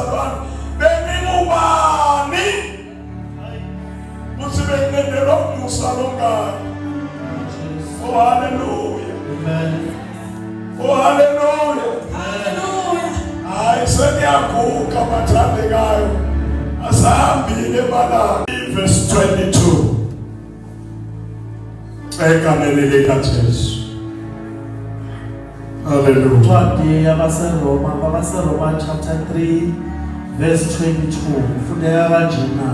bazalwane bengingubani uthi benginendelwa umusa longani. Oh hallelujah, amen. Oh hallelujah, hallelujah. Hayi seniyaguqa bathandekayo asahambile balanga. Verse 22 egameni likaJesu. Hallelujah. Incwadi yabaseRoma chapter 3 verse 22 ufundeka kanjena.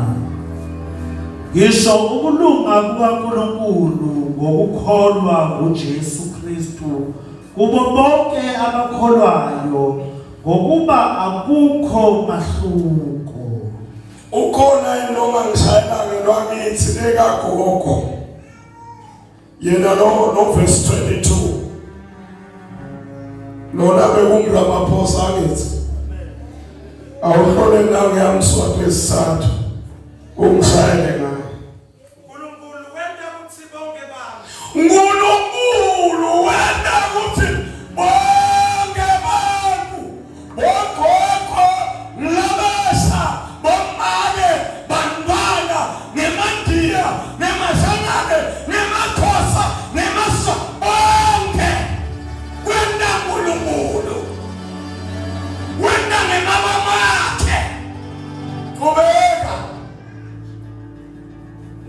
Ngisho ukulunga kukaNkulunkulu ngokukholwa kuJesu Kristu kubo bonke abakholwayo ngokuba akukho mahluko. Ukhona inoma ngishayelanga lwakithi lekagogo. Yena no verse 22. Lona bekungilamaphosa akithi. Awuhlole nawe yamswathu esithathu. Ungishayele ngayo. uNkulunkulu wenda ukuthi bonke bami. uNkulunkulu wenda ukuthi bonke abantu bogogo labasha bomake bantwana nemandiya nemashangane nemakhosa nemaso bonke wenda uNkulunkulu wenda ngemama makhe kubeka.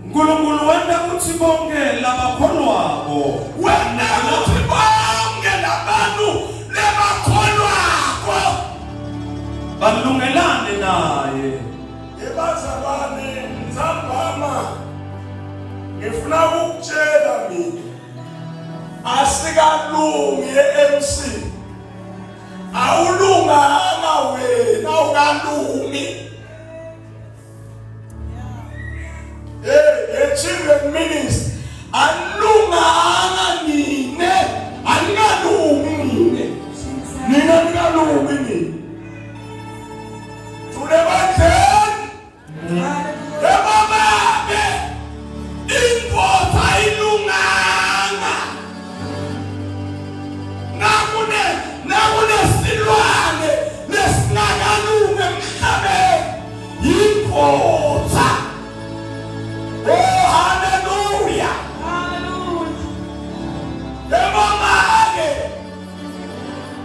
uNkulunkulu wenda ukuthi bonke labakholwako wenda ukuthi bonke labantu labakholwako balungelane naye. Ebazalwane Nzambama ngifuna ukutshela mina asikalungi eMC awulunganga wena awukalungi. Children ministry alunganga nine aningalungi nina ningalungi nini tulebandleni ebababe indoda ayilunganga nakune silwane lesinakalungi emhlabeni indoda. Oh, hallelujah. Hallelujah. Emamake.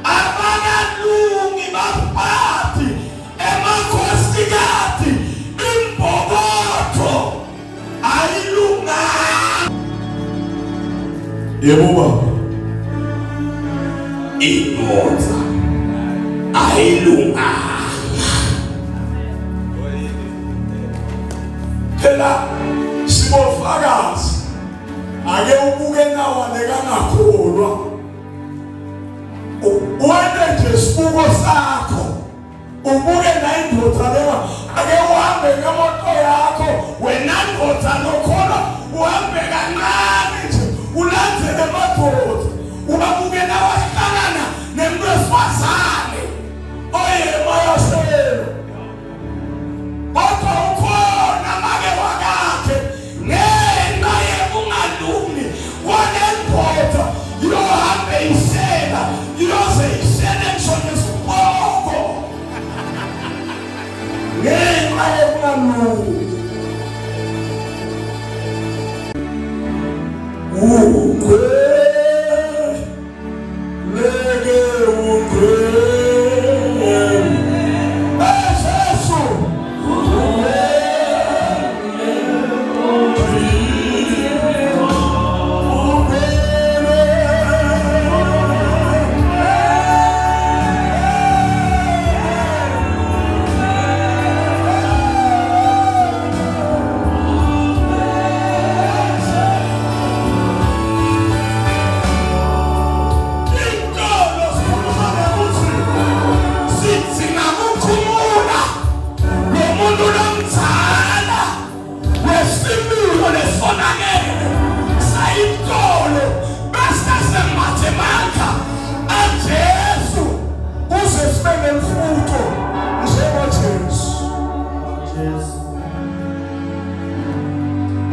Abangalungi baphathi emakhosikazi imbokotho ayilunganga. Yebo baba. Indoda ayilunganga. Phela sibofakazi ake ubuke nawane kangakholwa wena nje sibuko sakho ubuke na indoda leyo ake uhambe ngemoto yakho wena ndoda lokholwa uhambe kancane nje ulandzele madoda ubabuke nawahlangana nemuntu wesifazane oyemayaselo kodwa ukhona make wakakhe ngenxa yekungalungi kwanendoda yohambe isela yoze isele ngisho nesiboko ngenxa yekungalungi.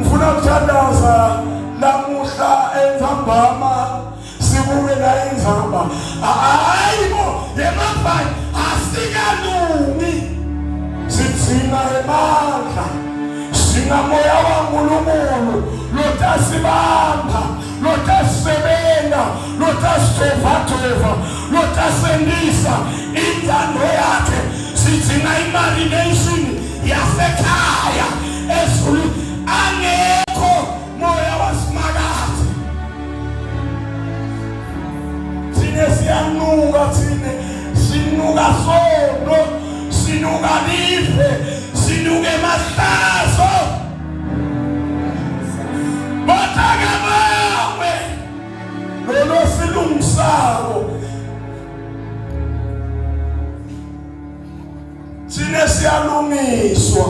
Ukuthandaza namuhla eNzambama sibuke la inzamba hayibo yemabhayi asikalungi sinamandla, sinamoya waNkulunkulu lotasibamba, lotasebenta, lotasithovatova, lotasendisa intando yakhe. Sidinga imarination yasekhaya ezulu, angekho moya wasimakazi. Thine siyanuka, thine sinuka sono, sinuka live, sinuka emahlazo. Bataka bawe lolo silungisako. Thine siyalungiswa.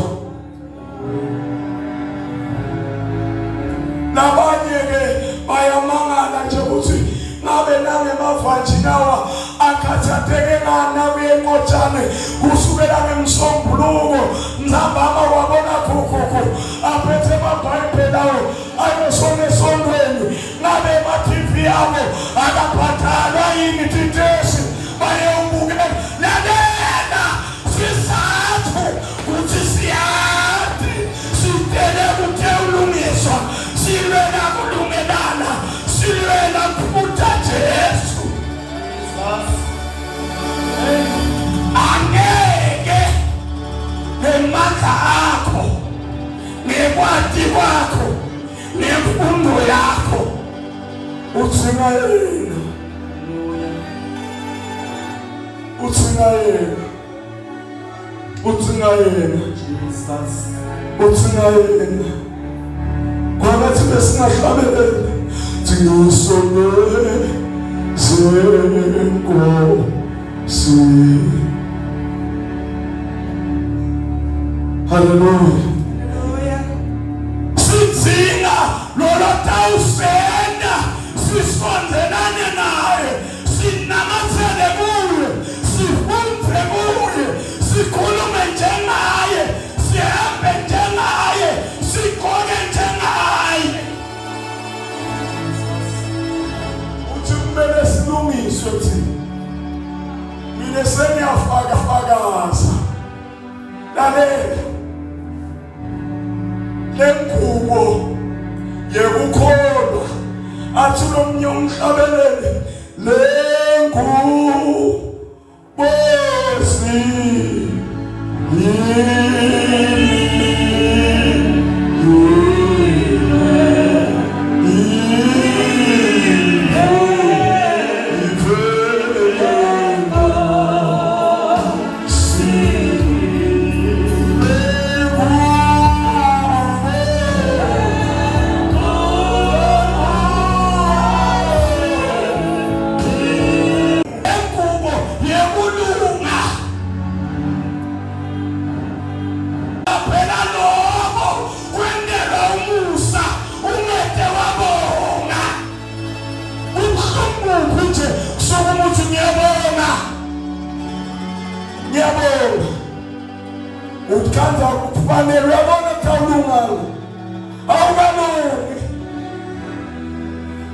Nabanye ke bayamangala nje ukuthi ngabe nangemavanje lawa akhathatheke ngana kuyenkotshane kusukela ngemsombuluko mzambama wabona khukhuku aphethe amabhayibheli lawo ayosona esondweni. Ngabe ema-TV yabo akaphathalwa yini titesi bayewubukela. Lalela sisathu kuthi siyathi sidele kuthe ulungiswa, silwela kulungelana, silwela kubuta Jesu. Angeke ngemandla akho, ngekwati kwakho, ngemfundo yakho utsinga yena, utsinga yena, utsinga yena, utsinga yena. Kwagathi besingahlabeleli Tingusone zenkosi. Hallelujah. Sidzinga lolotawusenda, sisondelane naye, sinamathele kuye, sifunde kuye, sikhulume njengaye, sihambe njengaye, sigqoke njengaye. Uthi kumele silungiswe thina. Mina seniyafakafakaza. Lalela. Lengubo yekukholwa athi lomnye umhlabeleli lengubo ukanda kufanele yabona kaulungalo awukalungi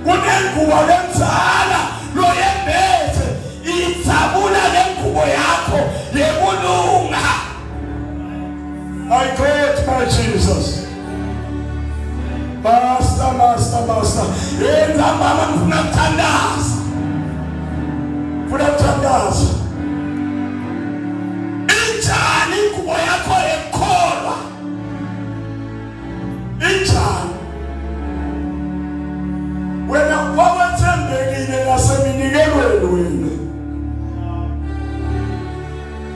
kunengubo lenzala loyembethe itsabula lengubo yakho yekulunga. My God, my Jesus, Master, yenza mama ngifuna kuthandaza, injani ingubo yakho ekholwa, injani wena wawathembekile naseminikelweni wena,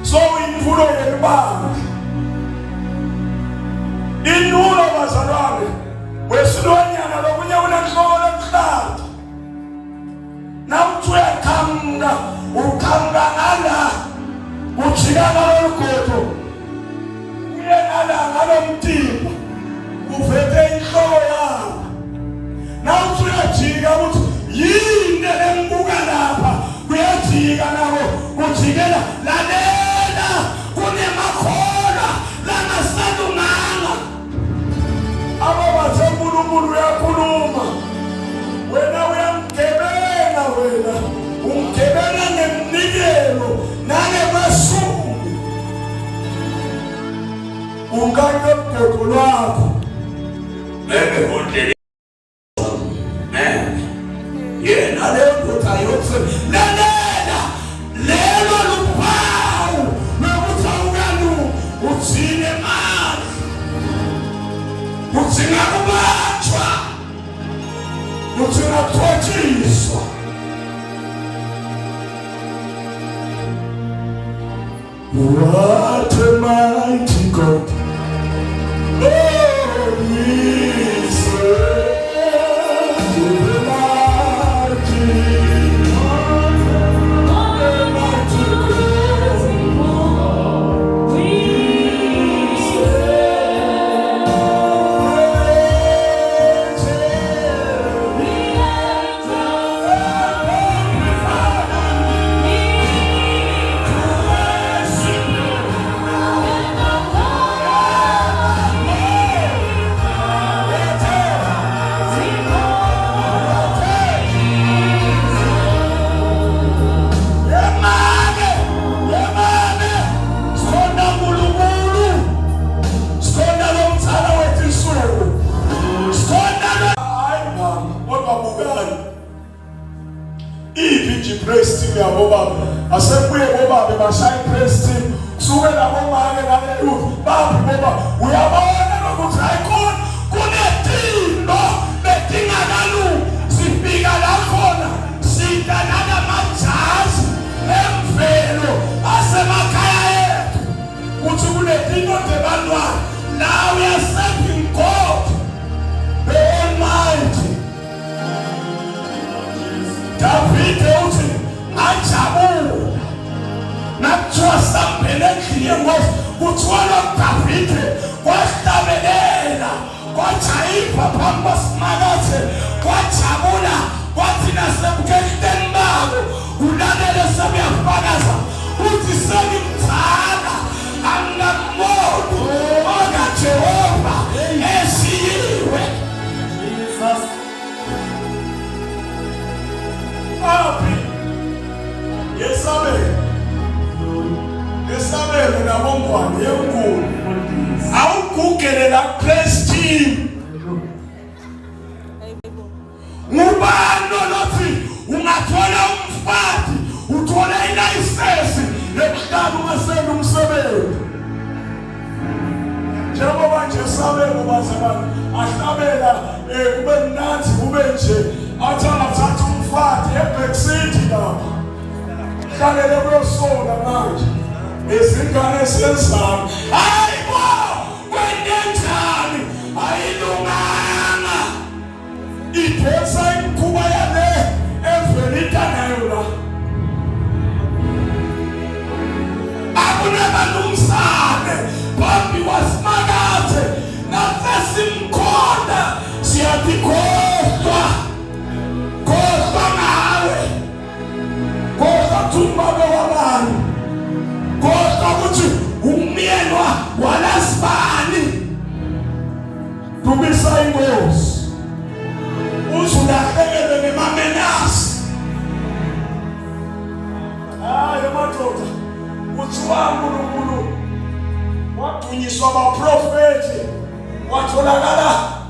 so imvulo yelibanga inulo bazalwane wesilwanyana lokunye unenhloko lokuhlala namthu uyakhamka ukhamka ngala ujika ngalolugodo uye ngala ngalomtimba uvethe inhloko yakho namthu uyajika ukuthi yini embuka lapha kuyajika nako kujikela. Lalela kunemakhola langasalunganga ababathe uNkulunkulu uyakhuluma wena uyamgebela, wena umgebela ngemnikelo nangemasumi. ungane ugogo lwakho bebehondele yena leyo ndoda lalela lelo luphawu lokuthi awukanu uthine manje udzinga kubanjwa udzinga kuthotshiswa. What a mighty God. Oh, we serve the mighty God. The mighty God. We serve. Praise team ya baba asembuye baba bebashaya praise team suke labo manje ngaleyo baba baba uyabona ukuthi ayikona kunedingo bedingakalu sifika la khona sita nana majazi emvelo asemakhaya ethu ukuthi kunedingo debantwana. Now we are serving God the Almighty. David uthi ajabule nakuthiwa sambele endlini ngoba kuthiwa David kwahlabelela kwajayipha phambi kwasimakathe kwajabula kwathi nasebukekuteni babo ulalele sebuyafakaza uthi sengimthanda angamuntu okaJehova esiyiwe. Jesus Api Yesabele nabongwane yenkulu awugugele la praise team ngubani lothi ungathola umfati uthola ilayisensi yokuhlala ungasenza umsebenzi njengoba nje Sabele bazalwane ahlabela kube mnanzi kube nje athi angathatha umfati eBackcity lapha hlalele kuyosona manje izingane esenzana hayibo kwenenjani ayilunganga iphosa imkhuba yale evelita nayo la akunabalumsane phambi kwasimakathe nasesimkhonda siyatikhohlwa khohlwa ngawe khohlwa thumbabe wabani khohlwa ukuthi umyelwa walasibani dumisa ingozi uzulahlekelwe nemamenasi. Hayi madoda kuthiwa uNkulunkulu wadunyiswa abaprofeti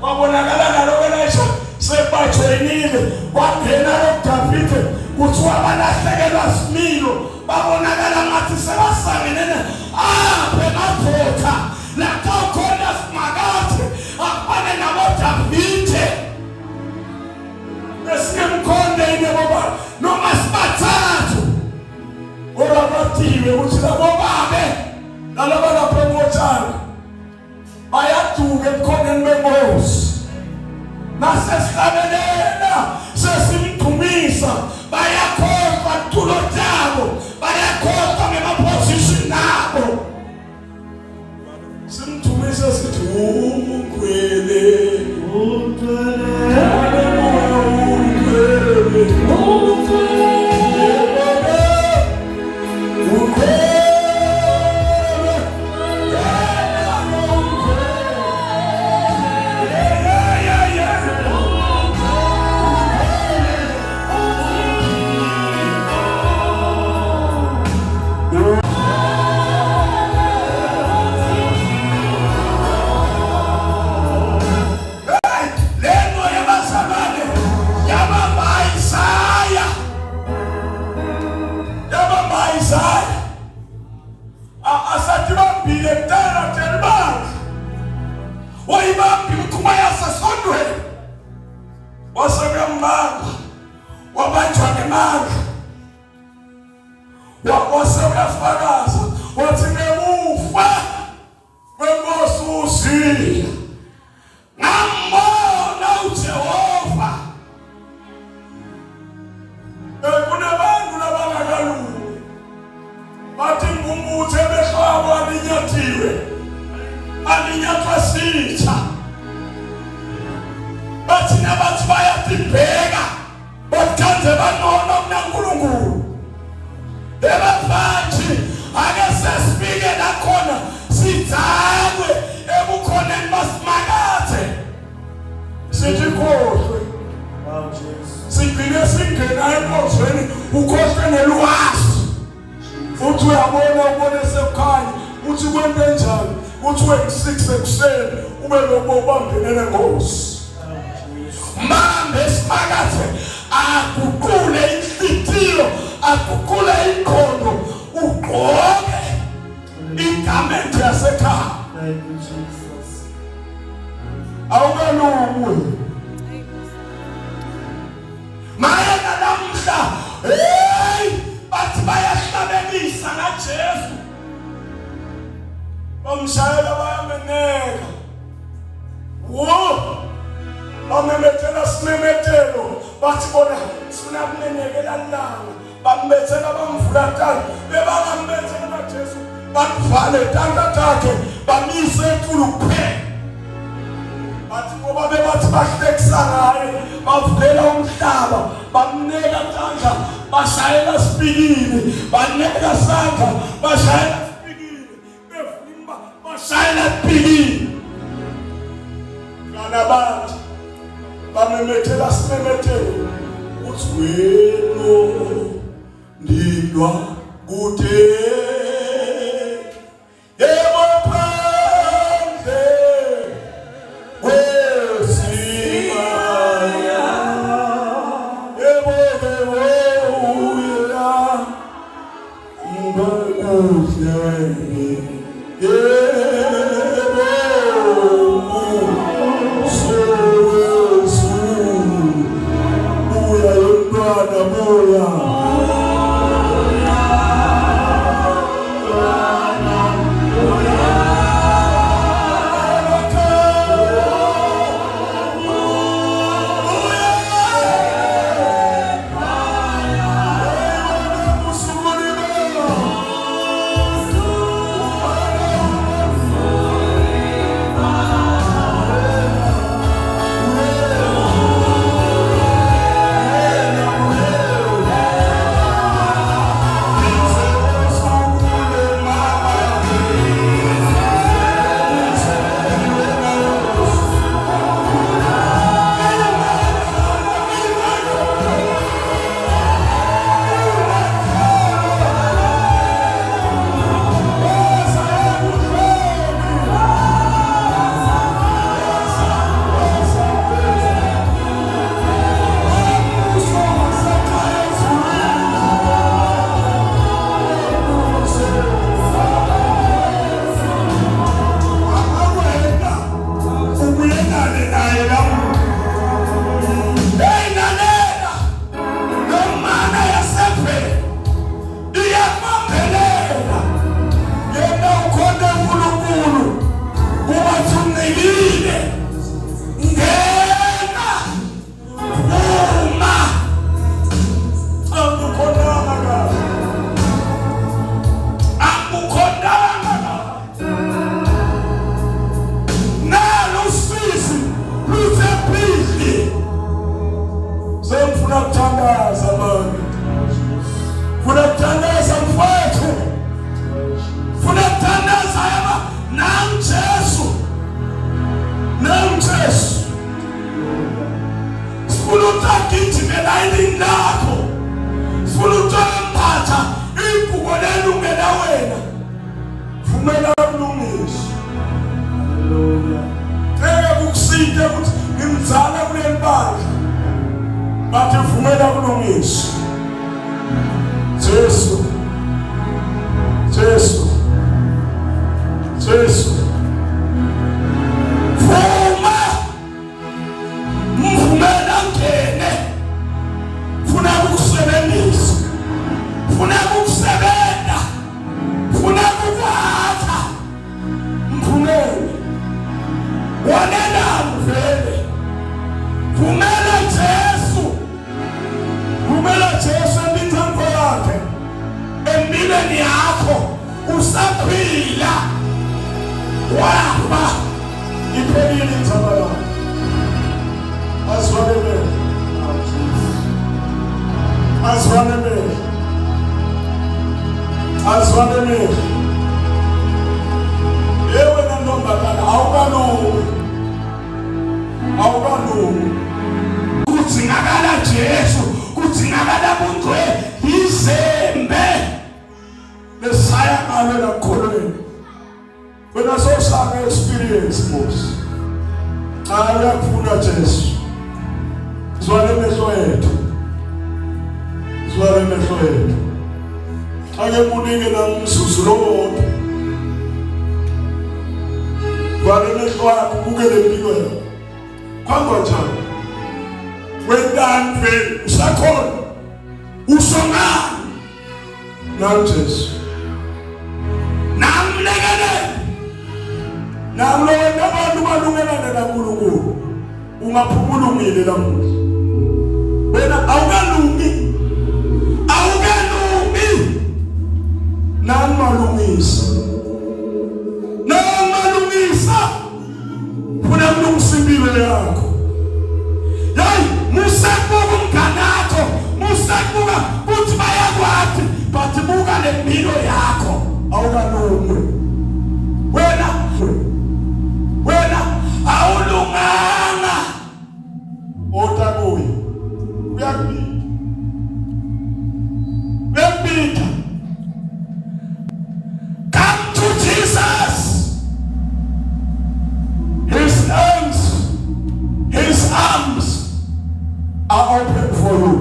wabonakala nalokelayisha sebajoyinile wangena loDavid kuthiwa balahlekelwa similo babonakala ngathi sebasangenene aphe madoda lakawukhona simakathe afane naboDavid esimkhondeni baba noma sibathathu orabatiwe ukuthi labo babe nalaba lapho emotshana bayaduka emkhondeni bengosi nasesihlabelela sesimdumisa bayakhohlwa tulo jabo bayakhohlwa ngemaposition abo simdumisa sithi umkhwele Isaiah asathi bambile kudala telibandla wayibambile kuma yasesondweni wasekuyambamba wabanjwa ngemandla wasebuyafakaza wathi ngemuva kwenkosi uZiya ngambona uJehova. Kunabantu labangakalungi bathi ngumuthe behlabo alinyathwa sitha bathi nabathi bayadibheka bathanze banona kunaNkulunkulu ebaphansi ake sesifike nakhona sithakwe ebukhoneni basimakathe sithi khohlwe sigcine singena enkozweni ukhohlwe nelwazi uthi uyabona ubone sekukhanya uthi kwente njani uthi we-6 ekuseni ube lokho ubambenene Nkosi manje simakathe akuqule inhlithiyo akuqule inkhondo ugqoke igamenti yasekhaya. Awukalungwe mayena namhla bathi bayahlabelisa ngaJesu bamshayela bayameneka bamemethela simemetelo bathi bona sifuna kumenekela langa bambethela bamvula tani bebangambethela naJesu bakuvale tanda takhe bamise enkulu kuphela bathi ngoba bebathi bahlekisa ngaye bavulela umhlaba bamneka tandla bashayela sipikile baneka sandla bashayela sipikile bevimba bashayela sipikile kana bathi bamemethela simemethelo uthi wena ndindwa kude bathi vumela kulungisa Jesu usaphila wafa iphelile inzaba yakho. Azwanele. Yewe nantombazana awukalungi. kudzingakala Jesu, kudzingakala muntu izembe Lesaya ngalo nakholweni. Wena sosanga experience boss. Ayakufuna Jesu. Zwale mehlo ethu. Ake munike namsusu lonke. Zwale mehlo akho ubukele impilo yakho. Kwanga njani? Wendani vele usakhona. usongana Nawu Jesu. namlekele Nawu abantu balungelana naNkulunkulu. Ungaphumulungile lamuhla. Wena awukalungi. Namalungisa. Funa mlungisimpilo yakho. hayi musakubuka umgangatho, musakubuka kuthi bayakwazi but buka lempilo yakho. Awukalungi. Wena awulunganga. Otakuyi. Uyakubika. Come to Jesus. His arms Are open for you.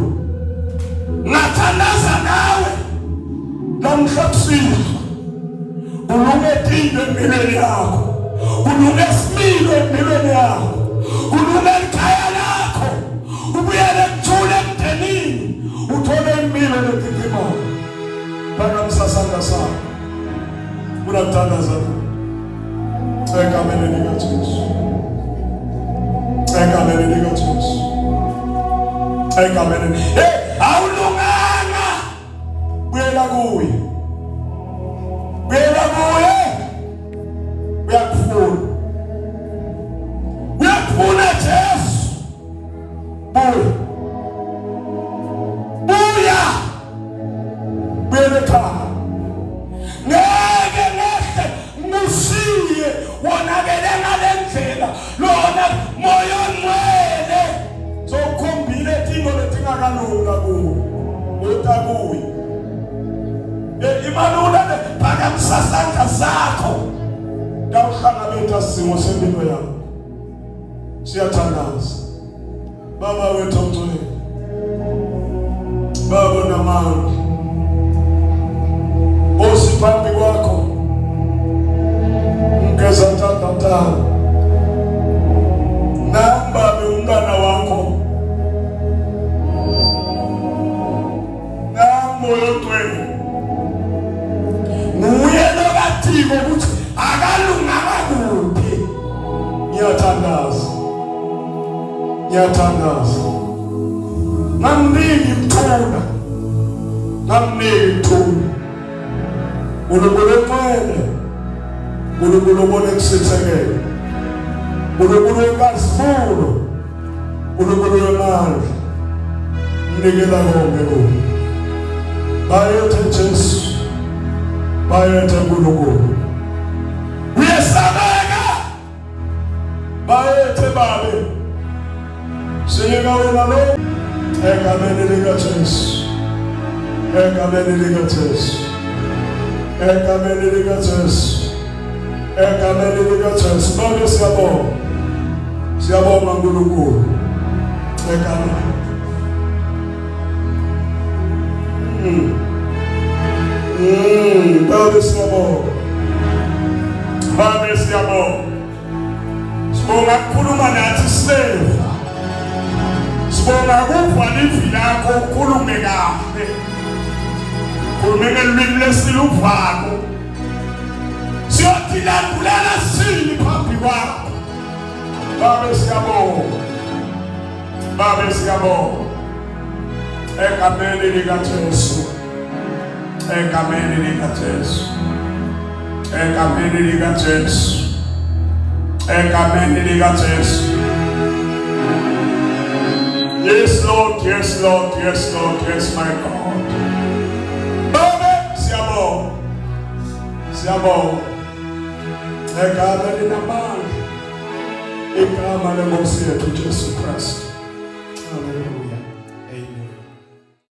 ngathandaza nawe Namhlabusile. Ulungekile empilweni yakho. unesimilo empilweni yakho, unekhaya lakho, ubuyele kuthule emndenini. Uthole impilo lekikimayo. Phakamisa sakho. Unathandaza. Egameni likaJesu. Awulunganga. Buyela kuye. Uyakufuna Jesu. Buya. Buyela ekhaya. Ngeke mushiye wonakele ngale ndlela lona moya ongcwele. Sokukhombile into letingakalunga kuwe. Otakuyi. Imalula phakamisa isandla sakho. Dawuhlangabetha simo sempilo yakho. Siyathandaza. Baba wethu omngcwele. Baba namandla. Osiphambi kwakho. Ngeza ntatata. Namba umntana wakho. Namoyo ongcwele. Nguye lokathiko ukuthi akalunganga kuphi. Ngiyathandaza. Ngamniki mthuna. UNkulunkulu emncane. uNkulunkulu obona kusithekele. uNkulunkulu wenkazimulo. uNkulunkulu wemandla. Mnikela konke lokhu. Bayethe Jesu. Bayethe uNkulunkulu. Uyesabeka. Bayethe babe. Sinika wena lo. Egameni likaJesu. Babe siyabonga uNkulunkulu. Egameni. Babe siyabonga. Sibonga kukhuluma nathi seva. Sibonga kuvala ivili lakho ukhulume kahle. Khulume ngelimi lesiluvalo. Siyothi landulela sini phambi kwakho. Babe siyabonga. Egameni likaJesu. Egameni lika Jesu. Egameni lika Jesu. Yes Lord, yes Lord, yes Lord, yes my God. Baba, siamo. Siamo. Egameni namani. Egameni mosi yetu Jesu Kristo.